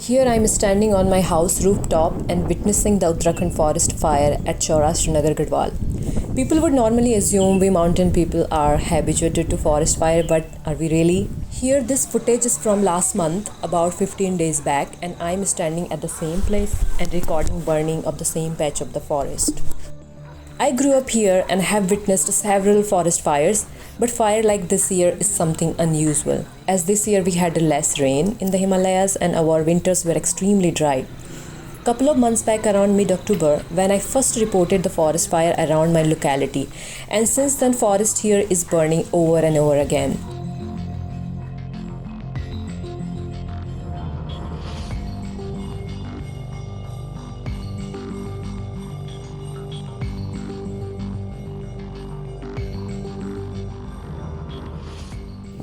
Here I am standing on my house rooftop and witnessing the Uttarakhand forest fire at Chaura, Srinagar, Garhwal. People would normally assume we mountain people are habituated to forest fire, but are we really? Here, this footage is from last month, about 15 days back, and I am standing at the same place and recording burning of the same patch of the forest. I grew up here and have witnessed several forest fires, but fire like this year is something unusual. As this year we had less rain in the Himalayas and our winters were extremely dry. Couple of months back around mid-October when I first reported the forest fire around my locality, and since then forest here is burning over and over again.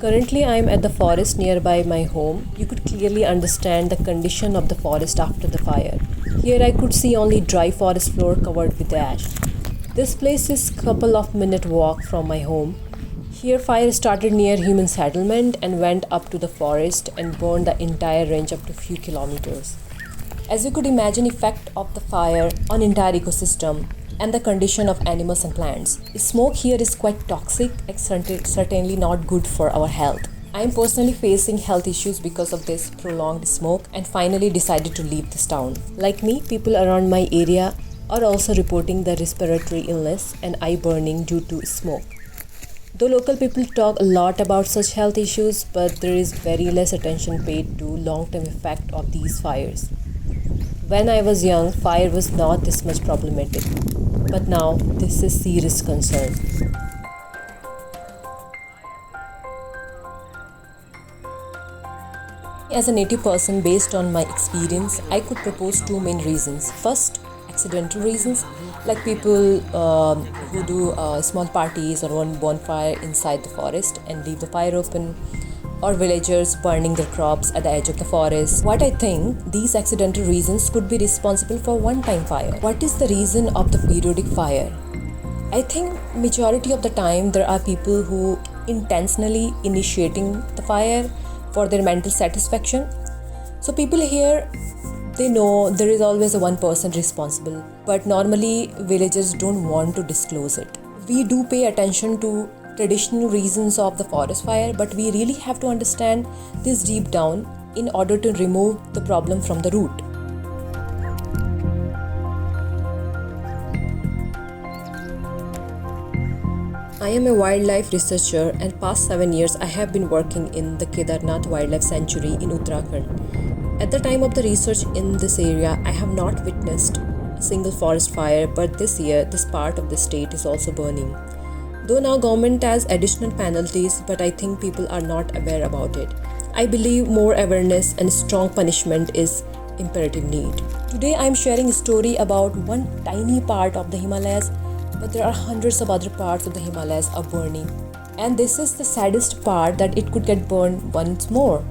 Currently, I am at the forest nearby my home. You could clearly understand the condition of the forest after the fire. Here I could see only dry forest floor covered with ash. This place is couple of minute walk from my home. Here fire started near human settlement and went up to the forest and burned the entire range up to few kilometers. As you could imagine, effect of the fire on entire ecosystem and the condition of animals and plants. Smoke here is quite toxic and certainly not good for our health. I am personally facing health issues because of this prolonged smoke and finally decided to leave this town. Like me, people around my area are also reporting the respiratory illness and eye burning due to smoke. Though local people talk a lot about such health issues, but there is very less attention paid to long-term effect of these fires. When I was young, fire was not this much problematic, but now this is serious concern. As a native person, based on my experience, I could propose two main reasons. First, accidental reasons, like people who do small parties or one bonfire inside the forest and leave the fire open, or villagers burning their crops at the edge of the forest. What I think, these accidental reasons could be responsible for one-time fire. What is the reason of the periodic fire? I think majority of the time there are people who intentionally initiating the fire for their mental satisfaction. So people here, they know there is always a one person responsible, but normally villagers don't want to disclose it. We do pay attention to traditional reasons of the forest fire, but we really have to understand this deep down in order to remove the problem from the root. I am a wildlife researcher and past 7 years I have been working in the Kedarnath Wildlife Sanctuary in Uttarakhand. At the time of the research in this area, I have not witnessed a single forest fire, but this year this part of the state is also burning. Though now government has additional penalties, but I think people are not aware about it. I believe more awareness and strong punishment is imperative need. Today I am sharing a story about one tiny part of the Himalayas, but there are hundreds of other parts of the Himalayas are burning. And this is the saddest part, that it could get burned once more.